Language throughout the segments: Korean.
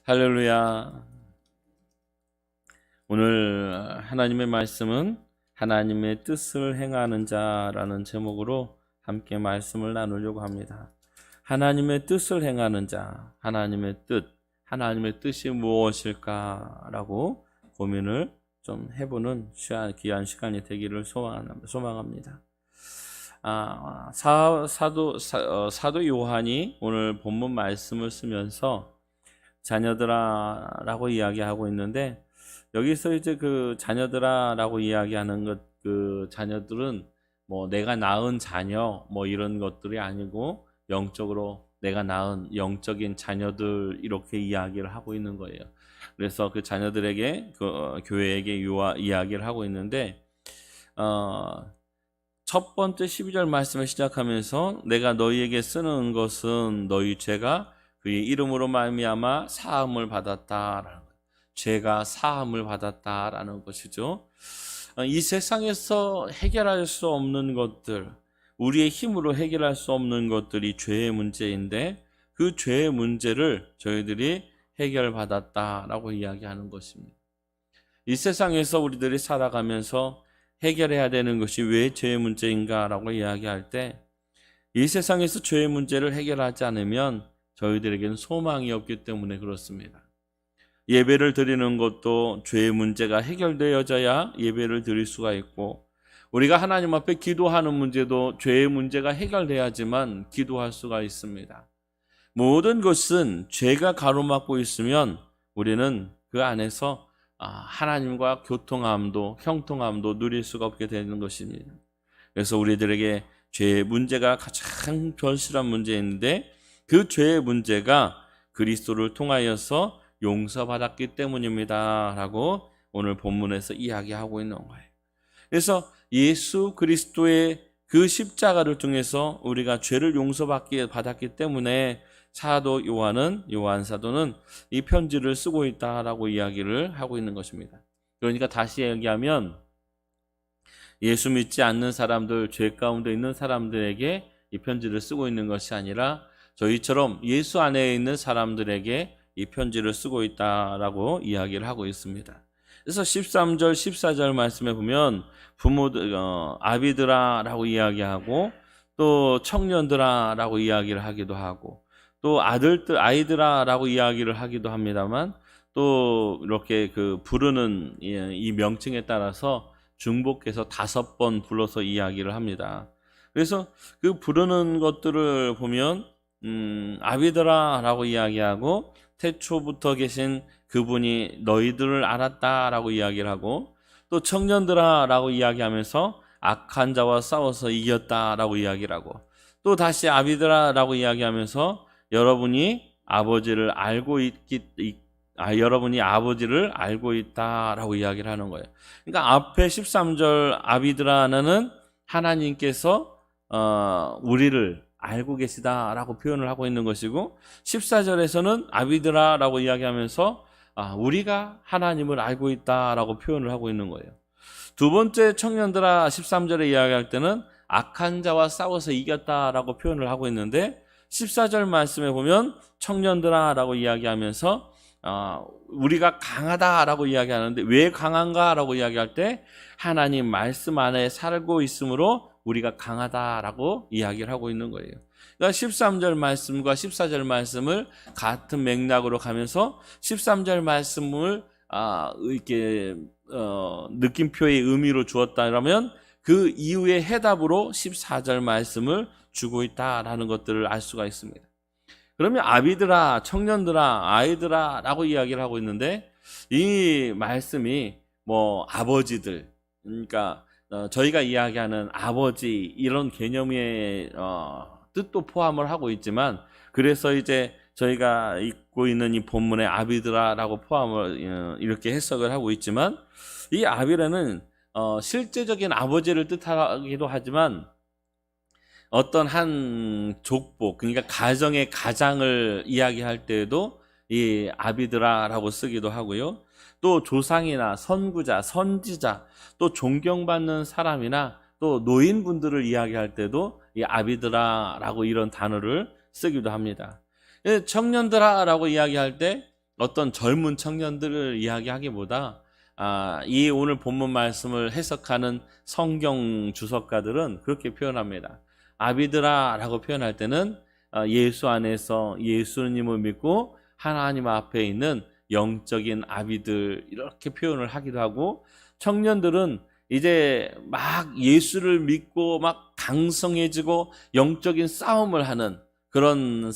할렐루야. 오늘 하나님의 말씀은 하나님의 뜻을 행하는 자라는 제목으로 함께 말씀을 나누려고 합니다. 하나님의 뜻을 행하는 자, 하나님의 뜻이 무엇일까라고 고민을 좀 해보는 귀한 시간이 되기를 소망합니다. 사도 요한이 오늘 본문 말씀을 쓰면서 자녀들아라고 이야기하고 있는데, 여기서 이제 그 자녀들아라고 이야기하는 그 자녀들은 뭐 내가 낳은 자녀 뭐 이런 것들이 아니고 영적으로 내가 낳은 영적인 자녀들 이렇게 이야기를 하고 있는 거예요. 그래서 그 자녀들에게 교회에게 이야기를 하고 있는데, 첫 번째 12절 말씀을 시작하면서 내가 너희에게 쓰는 것은 너희 죄가 그의 이름으로 말미암아 사함을 받았다라는 거예요. 죄가 사함을 받았다라는 것이죠. 이 세상에서 해결할 수 없는 것들, 우리의 힘으로 해결할 수 없는 것들이 죄의 문제인데, 그 죄의 문제를 저희들이 해결받았다라고 이야기하는 것입니다. 이 세상에서 우리들이 살아가면서 해결해야 되는 것이 왜 죄의 문제인가라고 이야기할 때, 이 세상에서 죄의 문제를 해결하지 않으면 저희들에게는 소망이 없기 때문에 그렇습니다. 예배를 드리는 것도 죄의 문제가 해결되어져야 예배를 드릴 수가 있고, 우리가 하나님 앞에 기도하는 문제도 죄의 문제가 해결돼야지만 기도할 수가 있습니다. 모든 것은 죄가 가로막고 있으면 우리는 그 안에서 하나님과 교통함도 형통함도 누릴 수가 없게 되는 것입니다. 그래서 우리들에게 죄의 문제가 가장 절실한 문제인데, 그 죄의 문제가 그리스도를 통하여서 용서받았기 때문입니다 라고 오늘 본문에서 이야기하고 있는 거예요. 그래서 예수 그리스도의 그 십자가를 통해서 우리가 죄를 받았기 때문에 요한 사도는 이 편지를 쓰고 있다라고 이야기를 하고 있는 것입니다. 그러니까 다시 얘기하면, 예수 믿지 않는 사람들, 죄 가운데 있는 사람들에게 이 편지를 쓰고 있는 것이 아니라 저희처럼 예수 안에 있는 사람들에게 이 편지를 쓰고 있다라고 이야기를 하고 있습니다. 그래서 13절, 14절 말씀에 보면 부모들, 아비들아라고 이야기하고, 또 청년들아라고 이야기를 하기도 하고, 또 아이들아라고 이야기를 하기도 합니다만, 또 이렇게 그 부르는 이 명칭에 따라서 중복해서 5번 불러서 이야기를 합니다. 그래서 그 부르는 것들을 보면 아비들아라고 이야기하고, 태초부터 계신 그분이 너희들을 알았다라고 이야기를 하고, 또 청년들아라고 이야기하면서 악한 자와 싸워서 이겼다라고 이야기를 하고, 또 다시 아비들아라고 이야기하면서 여러분이 아버지를 알고 있다라고 이야기를 하는 거예요. 그러니까 앞에 13절 아비들아는 하나님께서 우리를 알고 계시다라고 표현을 하고 있는 것이고, 14절에서는 아비들아라고 이야기하면서 우리가 하나님을 알고 있다라고 표현을 하고 있는 거예요. 두 번째 청년들아 13절에 이야기할 때는 악한 자와 싸워서 이겼다라고 표현을 하고 있는데, 14절 말씀에 보면 청년들아라고 이야기하면서 우리가 강하다라고 이야기하는데, 왜 강한가라고 이야기할 때 하나님 말씀 안에 살고 있으므로 우리가 강하다라고 이야기를 하고 있는 거예요. 그러니까 13절 말씀과 14절 말씀을 같은 맥락으로 가면서 13절 말씀을 이렇게 느낌표의 의미로 주었다면, 그 이후의 해답으로 14절 말씀을 주고 있다라는 것들을 알 수가 있습니다. 그러면 아비들아, 청년들아, 아이들아 라고 이야기를 하고 있는데, 이 말씀이 뭐 아버지들, 그러니까 저희가 이야기하는 아버지 이런 개념의 뜻도 포함을 하고 있지만, 그래서 이제 저희가 읽고 있는 이 본문의 아비들아라고 포함을 이렇게 해석을 하고 있지만, 이 아비라는 실제적인 아버지를 뜻하기도 하지만, 어떤 한 족보, 그러니까 가정의 가장을 이야기할 때에도 이 아비드라라고 쓰기도 하고요. 또 조상이나 선구자, 선지자, 또 존경받는 사람이나 또 노인분들을 이야기할 때도 이 아비드라라고 이런 단어를 쓰기도 합니다. 청년들아라고 이야기할 때 어떤 젊은 청년들을 이야기하기보다 이 오늘 본문 말씀을 해석하는 성경 주석가들은 그렇게 표현합니다. 아비들아 라고 표현할 때는 예수 안에서 예수님을 믿고 하나님 앞에 있는 영적인 아비들 이렇게 표현을 하기도 하고, 청년들은 이제 막 예수를 믿고 막 강성해지고 영적인 싸움을 하는 그런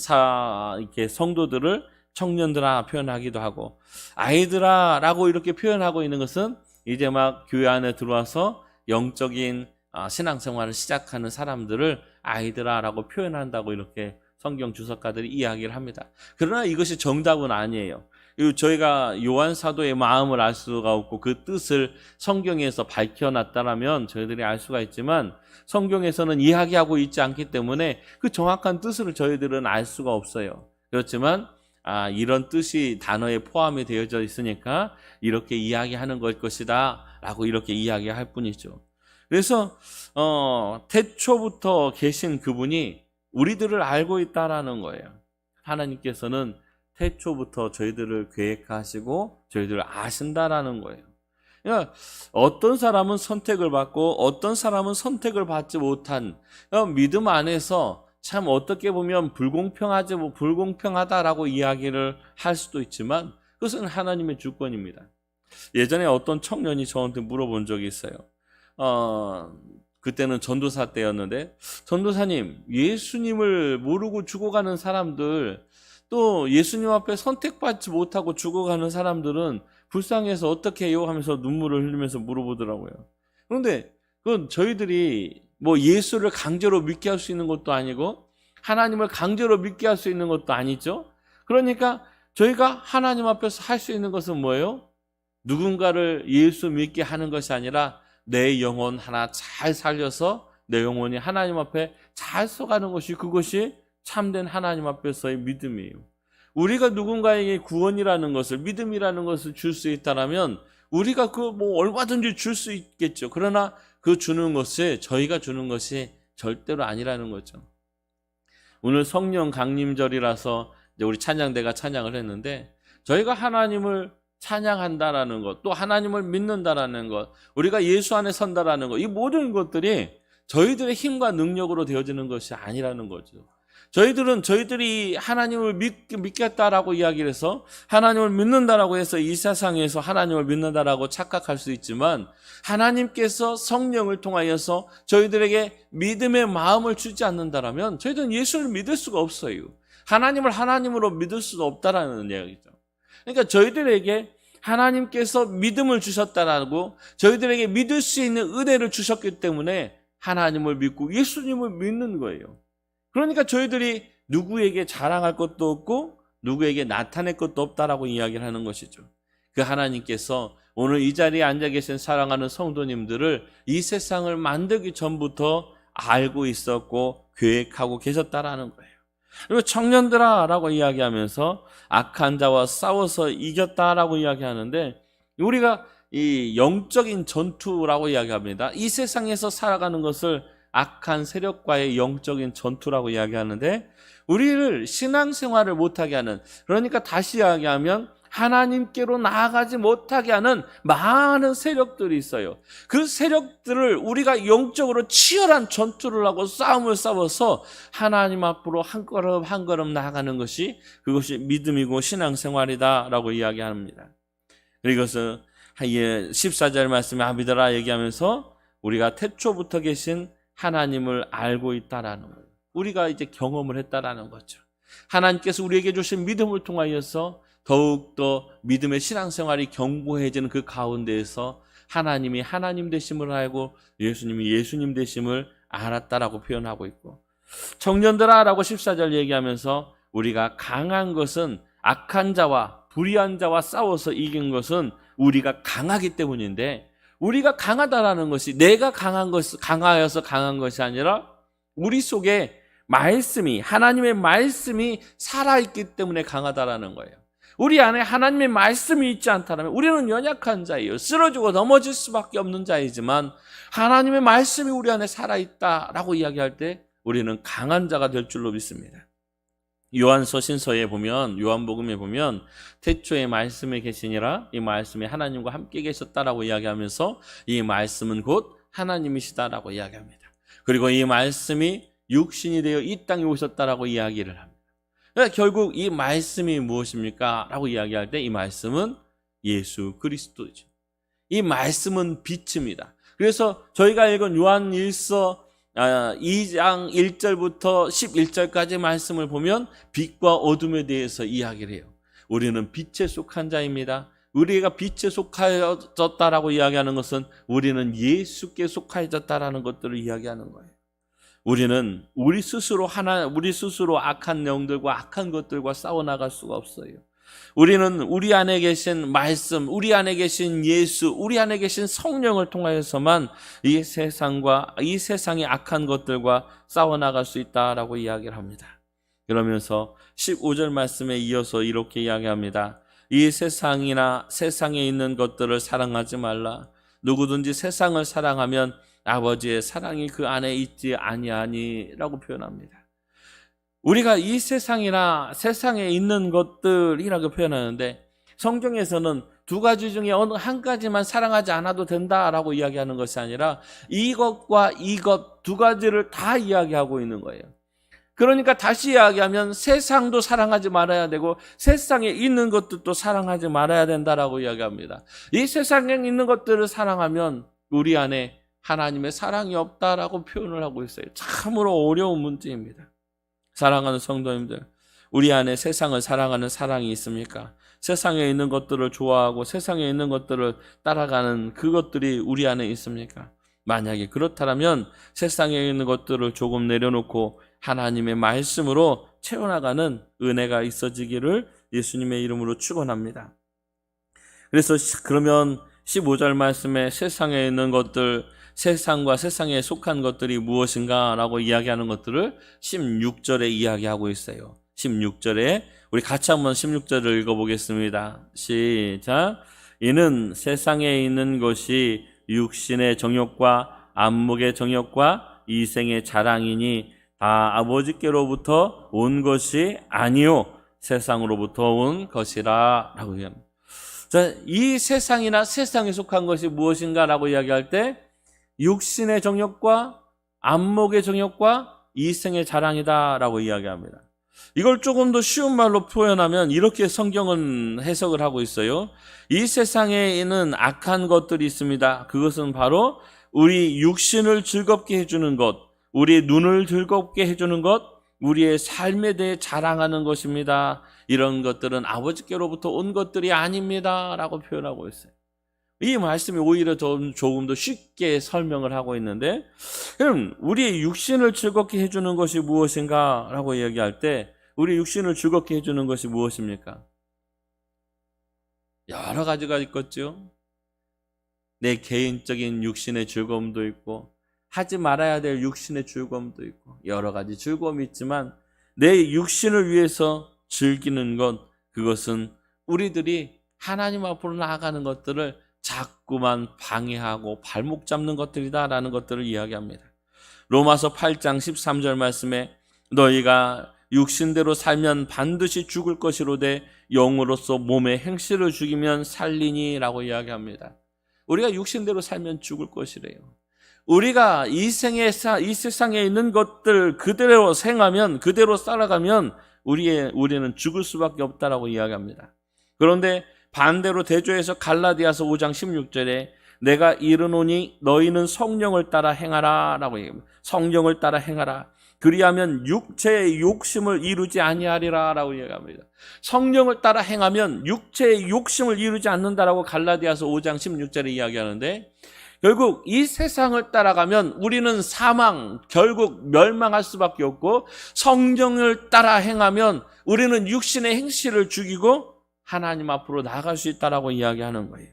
이렇게 성도들을 청년들아 표현하기도 하고, 아이들아 라고 이렇게 표현하고 있는 것은 이제 막 교회 안에 들어와서 영적인 신앙생활을 시작하는 사람들을 아이들아 라고 표현한다고 이렇게 성경 주석가들이 이야기를 합니다. 그러나 이것이 정답은 아니에요. 저희가 요한 사도의 마음을 알 수가 없고 그 뜻을 성경에서 밝혀놨다라면 저희들이 알 수가 있지만, 성경에서는 이야기하고 있지 않기 때문에 그 정확한 뜻을 저희들은 알 수가 없어요. 그렇지만 이런 뜻이 단어에 포함이 되어져 있으니까 이렇게 이야기하는 것이다 라고 이렇게 이야기할 뿐이죠. 그래서 태초부터 계신 그분이 우리들을 알고 있다라는 거예요. 하나님께서는 태초부터 저희들을 계획하시고 저희들을 아신다라는 거예요. 그러니까 어떤 사람은 선택을 받고 어떤 사람은 선택을 받지 못한 믿음 안에서 참 어떻게 보면 불공평하다라고 이야기를 할 수도 있지만 그것은 하나님의 주권입니다. 예전에 어떤 청년이 저한테 물어본 적이 있어요. 그때는 전도사 때였는데, 전도사님, 예수님을 모르고 죽어가는 사람들, 또 예수님 앞에 선택받지 못하고 죽어가는 사람들은 불쌍해서 어떻게 해요? 하면서 눈물을 흘리면서 물어보더라고요. 그런데 그건 저희들이 뭐 예수를 강제로 믿게 할 수 있는 것도 아니고 하나님을 강제로 믿게 할 수 있는 것도 아니죠. 그러니까 저희가 하나님 앞에서 할 수 있는 것은 뭐예요? 누군가를 예수 믿게 하는 것이 아니라 내 영혼 하나 잘 살려서 내 영혼이 하나님 앞에 잘 서가는 것이, 그것이 참된 하나님 앞에서의 믿음이에요. 우리가 누군가에게 구원이라는 것을, 믿음이라는 것을 줄 수 있다면 우리가 얼마든지 줄 수 있겠죠. 그러나 그 주는 것이 저희가 주는 것이 절대로 아니라는 거죠. 오늘 성령 강림절이라서 이제 우리 찬양대가 찬양을 했는데, 저희가 하나님을 찬양한다라는 것, 또 하나님을 믿는다라는 것, 우리가 예수 안에 선다라는 것, 이 모든 것들이 저희들의 힘과 능력으로 되어지는 것이 아니라는 거죠. 저희들이 하나님을 믿겠다라고 이야기를 해서, 하나님을 믿는다라고 해서 이 세상에서 하나님을 믿는다라고 착각할 수 있지만, 하나님께서 성령을 통하여서 저희들에게 믿음의 마음을 주지 않는다라면 저희들은 예수를 믿을 수가 없어요. 하나님을 하나님으로 믿을 수가 없다라는 이야기죠. 그러니까 저희들에게 하나님께서 믿음을 주셨다라고, 저희들에게 믿을 수 있는 은혜를 주셨기 때문에 하나님을 믿고 예수님을 믿는 거예요. 그러니까 저희들이 누구에게 자랑할 것도 없고 누구에게 나타낼 것도 없다라고 이야기를 하는 것이죠. 그 하나님께서 오늘 이 자리에 앉아 계신 사랑하는 성도님들을 이 세상을 만들기 전부터 알고 있었고 계획하고 계셨다라는 거예요. 그리고 청년들아 라고 이야기하면서 악한 자와 싸워서 이겼다라고 이야기하는데, 우리가 이 영적인 전투라고 이야기합니다. 이 세상에서 살아가는 것을 악한 세력과의 영적인 전투라고 이야기하는데, 우리를 신앙생활을 못하게 하는, 그러니까 다시 이야기하면 하나님께로 나아가지 못하게 하는 많은 세력들이 있어요. 그 세력들을 우리가 영적으로 치열한 전투를 하고 싸움을 싸워서 하나님 앞으로 한 걸음 한 걸음 나아가는 것이, 그것이 믿음이고 신앙생활이다라고 이야기합니다. 그리고 14절 말씀에 아비들아 얘기하면서 우리가 태초부터 계신 하나님을 알고 있다라는 거예요. 우리가 이제 경험을 했다라는 거죠. 하나님께서 우리에게 주신 믿음을 통하여서 더욱더 믿음의 신앙생활이 견고해지는 그 가운데에서 하나님이 하나님 되심을 알고 예수님이 예수님 되심을 알았다라고 표현하고 있고, 청년들아 라고 14절 얘기하면서 우리가 강한 것은 악한 자와 불의한 자와 싸워서 이긴 것은 우리가 강하기 때문인데, 우리가 강하다라는 것이 내가 강하여서 강한 것이 아니라 우리 속에 말씀이, 하나님의 말씀이 살아있기 때문에 강하다라는 거예요. 우리 안에 하나님의 말씀이 있지 않다면 우리는 연약한 자예요. 쓰러지고 넘어질 수밖에 없는 자이지만 하나님의 말씀이 우리 안에 살아있다라고 이야기할 때 우리는 강한 자가 될 줄로 믿습니다. 요한서신서에 보면, 요한복음에 보면 태초에 말씀에 계시니라, 이 말씀이 하나님과 함께 계셨다라고 이야기하면서 이 말씀은 곧 하나님이시다라고 이야기합니다. 그리고 이 말씀이 육신이 되어 이 땅에 오셨다라고 이야기를 합니다. 그러니까 결국 이 말씀이 무엇입니까? 라고 이야기할 때 이 말씀은 예수 그리스도죠. 이 말씀은 빛입니다. 그래서 저희가 읽은 요한 1서 2장 1절부터 11절까지 말씀을 보면 빛과 어둠에 대해서 이야기를 해요. 우리는 빛에 속한 자입니다. 우리가 빛에 속하였다라고 이야기하는 것은 우리는 예수께 속하였다라는 것들을 이야기하는 거예요. 우리는 우리 스스로 악한 영들과 악한 것들과 싸워 나갈 수가 없어요. 우리는 우리 안에 계신 말씀, 우리 안에 계신 예수, 우리 안에 계신 성령을 통하여서만 이 세상의 악한 것들과 싸워 나갈 수 있다라고 이야기를 합니다. 그러면서 15절 말씀에 이어서 이렇게 이야기합니다. 이 세상에 있는 것들을 사랑하지 말라. 누구든지 세상을 사랑하면 아버지의 사랑이 그 안에 있지 아니하니라고 표현합니다. 우리가 이 세상에 있는 것들이라고 표현하는데, 성경에서는 두 가지 중에 어느 한 가지만 사랑하지 않아도 된다라고 이야기하는 것이 아니라 이것과 이것 두 가지를 다 이야기하고 있는 거예요. 그러니까 다시 이야기하면 세상도 사랑하지 말아야 되고 세상에 있는 것들도 사랑하지 말아야 된다라고 이야기합니다. 이 세상에 있는 것들을 사랑하면 우리 안에 하나님의 사랑이 없다라고 표현을 하고 있어요. 참으로 어려운 문제입니다. 사랑하는 성도님들, 우리 안에 세상을 사랑하는 사랑이 있습니까? 세상에 있는 것들을 좋아하고 세상에 있는 것들을 따라가는 그것들이 우리 안에 있습니까? 만약에 그렇다면 세상에 있는 것들을 조금 내려놓고 하나님의 말씀으로 채워나가는 은혜가 있어지기를 예수님의 이름으로 축원합니다. 그래서 그러면 15절 말씀에 세상에 있는 것들, 세상과 세상에 속한 것들이 무엇인가 라고 이야기하는 것들을 16절에 이야기하고 있어요. 16절에 우리 같이 한번 16절을 읽어보겠습니다. 시작. 이는 세상에 있는 것이 육신의 정욕과 안목의 정욕과 이생의 자랑이니 다 아버지께로부터 온 것이 아니요 세상으로부터 온 것이라 라고 이야기합니다. 자, 이 세상이나 세상에 속한 것이 무엇인가 라고 이야기할 때 육신의 정욕과 안목의 정욕과 이생의 자랑이다 라고 이야기합니다. 이걸 조금 더 쉬운 말로 표현하면 이렇게 성경은 해석을 하고 있어요. 이 세상에는 악한 것들이 있습니다. 그것은 바로 우리 육신을 즐겁게 해주는 것, 우리 눈을 즐겁게 해주는 것, 우리의 삶에 대해 자랑하는 것입니다. 이런 것들은 아버지께로부터 온 것들이 아닙니다 라고 표현하고 있어요. 이 말씀이 오히려 조금 더 쉽게 설명을 하고 있는데, 그럼 우리의 육신을 즐겁게 해주는 것이 무엇인가 라고 이야기할 때 우리 육신을 즐겁게 해주는 것이 무엇입니까? 여러 가지가 있겠죠. 내 개인적인 육신의 즐거움도 있고 하지 말아야 될 육신의 즐거움도 있고 여러 가지 즐거움이 있지만 내 육신을 위해서 즐기는 것, 그것은 우리들이 하나님 앞으로 나아가는 것들을 자꾸만 방해하고 발목 잡는 것들이다라는 것들을 이야기합니다. 로마서 8장 13절 말씀에 너희가 육신대로 살면 반드시 죽을 것이로되 영으로서 몸의 행실을 죽이면 살리니라고 이야기합니다. 우리가 육신대로 살면 죽을 것이래요. 우리가 이 세상에 있는 것들 그대로 생하면, 그대로 살아가면 우리는 죽을 수밖에 없다라고 이야기합니다. 그런데 반대로 대조해서 갈라디아서 5장 16절에 내가 이르노니 너희는 성령을 따라 행하라 라고 얘기합니다. 성령을 따라 행하라. 그리하면 육체의 욕심을 이루지 아니하리라 라고 이야기합니다. 성령을 따라 행하면 육체의 욕심을 이루지 않는다라고 갈라디아서 5장 16절에 이야기하는데, 결국 이 세상을 따라가면 우리는 사망, 결국 멸망할 수밖에 없고, 성령을 따라 행하면 우리는 육신의 행실을 죽이고 하나님 앞으로 나아갈 수 있다라고 이야기하는 거예요.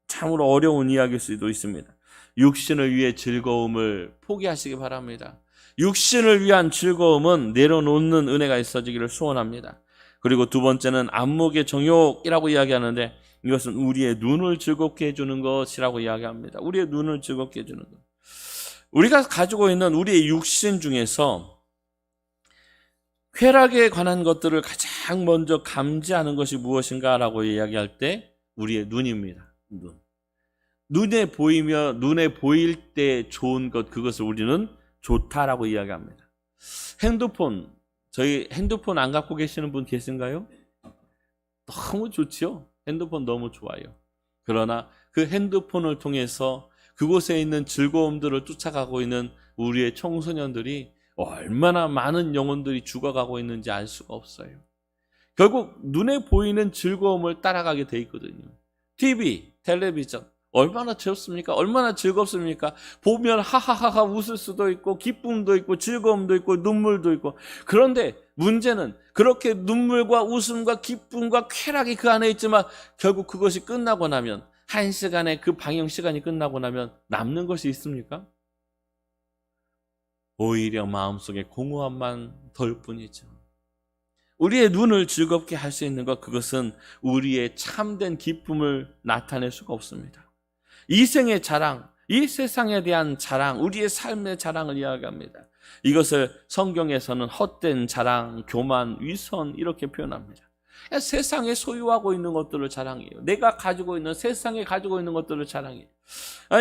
참으로 어려운 이야기일 수도 있습니다. 육신을 위해 즐거움을 포기하시기 바랍니다. 육신을 위한 즐거움은 내려놓는 은혜가 있어지기를 소원합니다. 그리고 두 번째는 안목의 정욕이라고 이야기하는데, 이것은 우리의 눈을 즐겁게 해주는 것이라고 이야기합니다. 우리의 눈을 즐겁게 해주는 것. 우리가 가지고 있는 우리의 육신 중에서 쾌락에 관한 것들을 가장 먼저 감지하는 것이 무엇인가라고 이야기할 때 우리의 눈입니다. 눈에 보이며 눈에 보일 때 좋은 것, 그것을 우리는 좋다라고 이야기합니다. 핸드폰, 저희 핸드폰 안 갖고 계시는 분 계신가요? 너무 좋죠. 핸드폰 너무 좋아요. 그러나 그 핸드폰을 통해서 그곳에 있는 즐거움들을 쫓아가고 있는 우리의 청소년들이 얼마나 많은 영혼들이 죽어가고 있는지 알 수가 없어요. 결국 눈에 보이는 즐거움을 따라가게 돼 있거든요. TV, 텔레비전 얼마나 좋습니까? 얼마나 즐겁습니까? 보면 하하하하 웃을 수도 있고 기쁨도 있고 즐거움도 있고 눈물도 있고, 그런데 문제는 그렇게 눈물과 웃음과 기쁨과 쾌락이 그 안에 있지만 결국 그것이 끝나고 나면, 1시간의 그 방영 시간이 끝나고 나면 남는 것이 있습니까? 오히려 마음속에 공허함만 덜 뿐이죠. 우리의 눈을 즐겁게 할 수 있는 것, 그것은 우리의 참된 기쁨을 나타낼 수가 없습니다. 이생의 자랑, 이 세상에 대한 자랑, 우리의 삶의 자랑을 이야기합니다. 이것을 성경에서는 헛된 자랑, 교만, 위선 이렇게 표현합니다. 세상에 소유하고 있는 것들을 자랑해요. 내가 가지고 있는, 세상에 가지고 있는 것들을 자랑해요.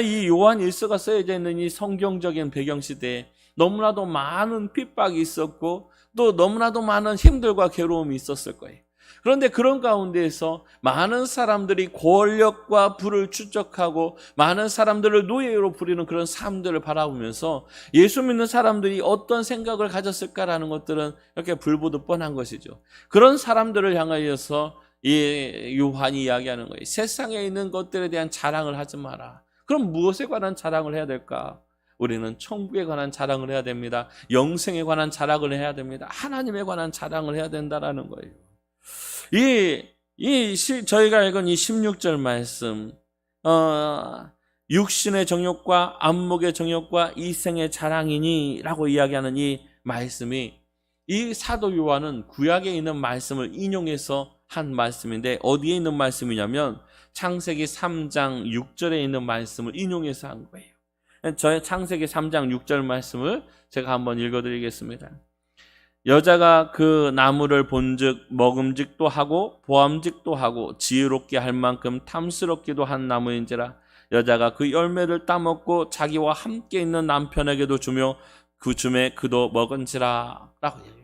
이 요한 1서가 써져 있는 이 성경적인 배경시대에 너무나도 많은 핍박이 있었고 또 너무나도 많은 힘들과 괴로움이 있었을 거예요. 그런데 그런 가운데에서 많은 사람들이 권력과 부를 추적하고 많은 사람들을 노예로 부리는 그런 삶들을 바라보면서 예수 믿는 사람들이 어떤 생각을 가졌을까라는 것들은 이렇게 불보듯 뻔한 것이죠. 그런 사람들을 향하여서 이 요한이 이야기하는 거예요. 세상에 있는 것들에 대한 자랑을 하지 마라. 그럼 무엇에 관한 자랑을 해야 될까? 우리는 천국에 관한 자랑을 해야 됩니다. 영생에 관한 자랑을 해야 됩니다. 하나님에 관한 자랑을 해야 된다라는 거예요. 저희가 읽은 이 16절 말씀, 육신의 정욕과 안목의 정욕과 이생의 자랑이니 라고 이야기하는 이 말씀이, 이 사도 요한은 구약에 있는 말씀을 인용해서 한 말씀인데 어디에 있는 말씀이냐면 창세기 3장 6절에 있는 말씀을 인용해서 한 거예요. 저의 창세기 3장 6절 말씀을 제가 한번 읽어드리겠습니다. 여자가 그 나무를 본즉 먹음직도 하고 보암직도 하고 지혜롭게 할 만큼 탐스럽기도 한 나무인지라. 여자가 그 열매를 따먹고 자기와 함께 있는 남편에게도 주며 그 줌에 그도 먹은지라 라고 얘기해요.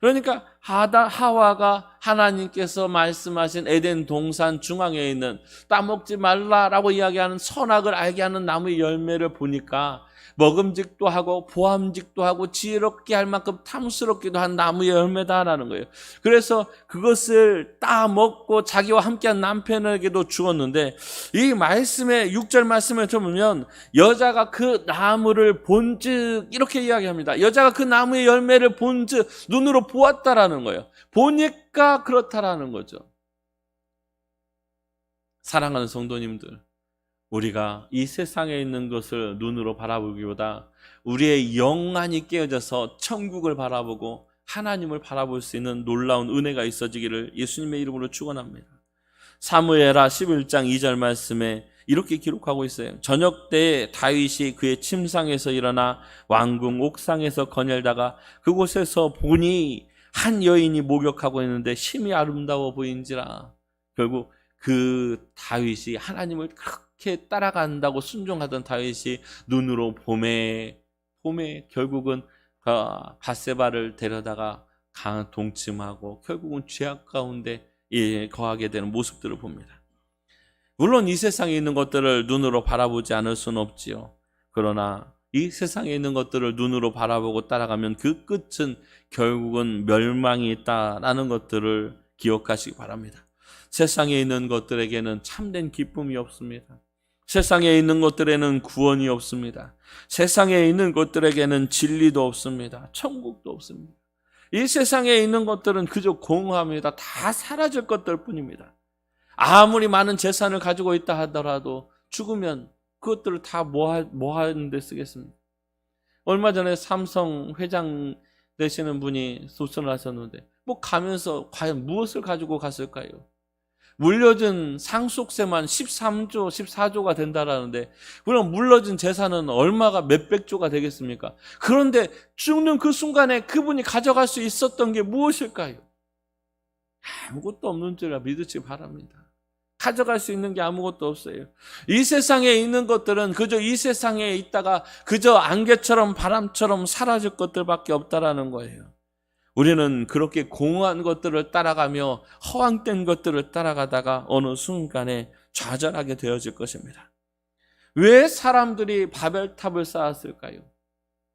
그러니까 하와가 하나님께서 말씀하신 에덴 동산 중앙에 있는 따먹지 말라라고 이야기하는 선악을 알게 하는 나무의 열매를 보니까 먹음직도 하고 보암직도 하고 지혜롭게 할 만큼 탐스럽기도 한 나무의 열매다라는 거예요. 그래서 그것을 따먹고 자기와 함께한 남편에게도 주었는데, 이 말씀의 6절 말씀을 보면 여자가 그 나무를 본즉 이렇게 이야기합니다. 여자가 그 나무의 열매를 본즉 눈으로 보았다라는 거예요. 보니까 그렇다라는 거죠. 사랑하는 성도님들, 우리가 이 세상에 있는 것을 눈으로 바라보기보다 우리의 영안이 깨어져서 천국을 바라보고 하나님을 바라볼 수 있는 놀라운 은혜가 있어지기를 예수님의 이름으로 축원합니다. 사무엘하 11장 2절 말씀에 이렇게 기록하고 있어요. 저녁 때에 다윗이 그의 침상에서 일어나 왕궁 옥상에서 거닐다가 그곳에서 보니 한 여인이 목욕하고 있는데 심히 아름다워 보인지라. 결국 그 다윗이 하나님을 그렇게 따라간다고 순종하던 다윗이 눈으로 봄에 결국은 밧세바를 데려다가 동침하고 결국은 죄악 가운데 거하게 되는 모습들을 봅니다. 물론 이 세상에 있는 것들을 눈으로 바라보지 않을 수는 없지요. 그러나 이 세상에 있는 것들을 눈으로 바라보고 따라가면 그 끝은 결국은 멸망이 있다라는 것들을 기억하시기 바랍니다. 세상에 있는 것들에게는 참된 기쁨이 없습니다. 세상에 있는 것들에는 구원이 없습니다. 세상에 있는 것들에게는 진리도 없습니다. 천국도 없습니다. 이 세상에 있는 것들은 그저 공허합니다. 다 사라질 것들 뿐입니다. 아무리 많은 재산을 가지고 있다 하더라도 죽으면 그것들을 다 뭐 하는 데 쓰겠습니까? 얼마 전에 삼성 회장 되시는 분이 소선을 하셨는데 가면서 과연 무엇을 가지고 갔을까요? 물려준 상속세만 13조, 14조가 된다라는데 그럼 물려준 재산은 얼마가 몇백 조가 되겠습니까? 그런데 죽는 그 순간에 그분이 가져갈 수 있었던 게 무엇일까요? 아무것도 없는 줄 믿으시기 바랍니다. 가져갈 수 있는 게 아무것도 없어요. 이 세상에 있는 것들은 그저 이 세상에 있다가 그저 안개처럼 바람처럼 사라질 것들밖에 없다라는 거예요. 우리는 그렇게 공허한 것들을 따라가며 허황된 것들을 따라가다가 어느 순간에 좌절하게 되어질 것입니다. 왜 사람들이 바벨탑을 쌓았을까요?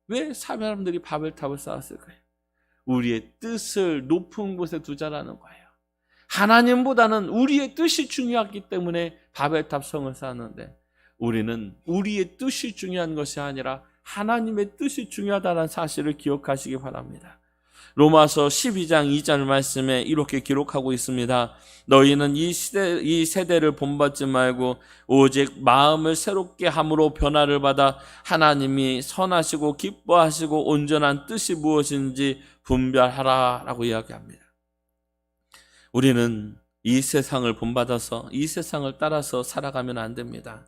왜 사람들이 바벨탑을 쌓았을까요? 우리의 뜻을 높은 곳에 두자라는 거예요. 하나님보다는 우리의 뜻이 중요하기 때문에 바벨탑 성을 쌓았는데 우리는 우리의 뜻이 중요한 것이 아니라 하나님의 뜻이 중요하다는 사실을 기억하시기 바랍니다. 로마서 12장 2절 말씀에 이렇게 기록하고 있습니다. 너희는 이 세대를 본받지 말고 오직 마음을 새롭게 함으로 변화를 받아 하나님이 선하시고 기뻐하시고 온전한 뜻이 무엇인지 분별하라 라고 이야기합니다. 우리는 이 세상을 본받아서 이 세상을 따라서 살아가면 안 됩니다.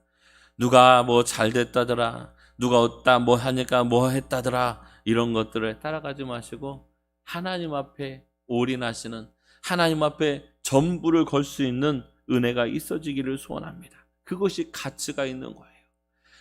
누가 뭐 잘됐다더라, 누가 어따 뭐 하니까 뭐 했다더라, 이런 것들을 따라가지 마시고 하나님 앞에 올인하시는, 하나님 앞에 전부를 걸 수 있는 은혜가 있어지기를 소원합니다. 그것이 가치가 있는 거예요.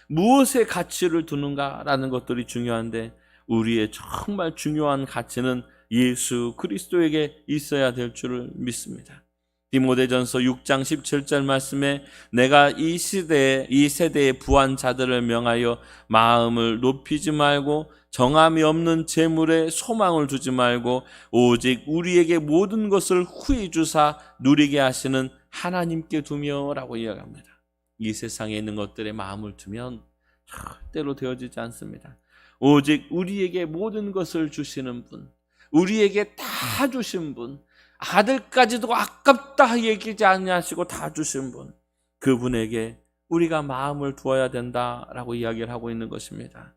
무엇에 가치를 두는가라는 것들이 중요한데 우리의 정말 중요한 가치는 예수 그리스도에게 있어야 될 줄을 믿습니다. 디모데전서 6장 17절 말씀에 내가 이 세대의 부한 자들을 명하여 마음을 높이지 말고 정함이 없는 재물에 소망을 두지 말고 오직 우리에게 모든 것을 후히 주사 누리게 하시는 하나님께 두며 라고 이야기합니다. 이 세상에 있는 것들에 마음을 두면 절대로 되어지지 않습니다. 오직 우리에게 모든 것을 주시는 분, 우리에게 다 주신 분, 아들까지도 아깝다 얘기하지 않으시고 다 주신 분, 그분에게 우리가 마음을 두어야 된다라고 이야기를 하고 있는 것입니다.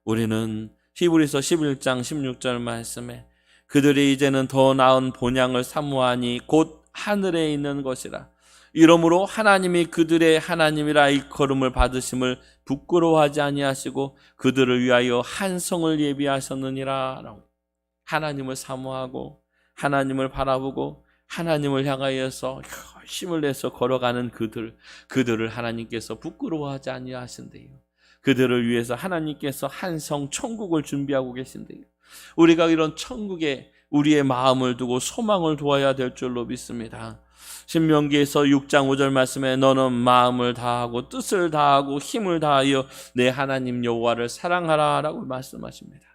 우리는 히브리서 11장 16절 말씀에 그들이 이제는 더 나은 본향을 사모하니 곧 하늘에 있는 것이라. 이러므로 하나님이 그들의 하나님이라 일컬음을 받으심을 부끄러워하지 아니하시고 그들을 위하여 한 성을 예비하셨느니라. 라고. 하나님을 사모하고 하나님을 바라보고 하나님을 향하여서 힘을 내서 걸어가는 그들을 하나님께서 부끄러워하지 아니하신대요. 그들을 위해서 하나님께서 한 성 천국을 준비하고 계신대요. 우리가 이런 천국에 우리의 마음을 두고 소망을 두어야 될 줄로 믿습니다. 신명기에서 6장 5절 말씀에 너는 마음을 다하고 뜻을 다하고 힘을 다하여 내 하나님 여호와를 사랑하라 라고 말씀하십니다.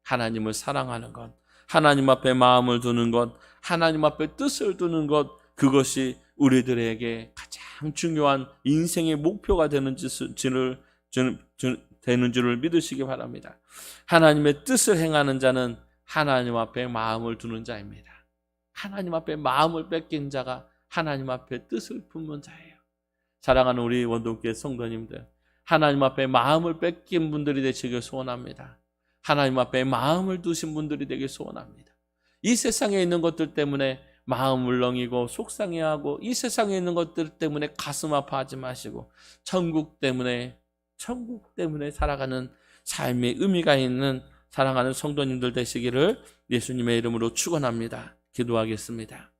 하나님을 사랑하는 것, 하나님 앞에 마음을 두는 것, 하나님 앞에 뜻을 두는 것, 그것이 우리들에게 가장 중요한 인생의 목표가 되는 줄을 믿으시기 바랍니다. 하나님의 뜻을 행하는 자는 하나님 앞에 마음을 두는 자입니다. 하나님 앞에 마음을 뺏긴 자가 하나님 앞에 뜻을 품는 자예요. 사랑하는 우리 원동교회 성도님들, 하나님 앞에 마음을 뺏긴 분들이 되시길 소원합니다. 하나님 앞에 마음을 두신 분들이 되길 소원합니다. 이 세상에 있는 것들 때문에 마음 울렁이고 속상해하고 이 세상에 있는 것들 때문에 가슴 아파하지 마시고 천국 때문에 살아가는 삶의 의미가 있는 사랑하는 성도님들 되시기를 예수님의 이름으로 축원합니다. 기도하겠습니다.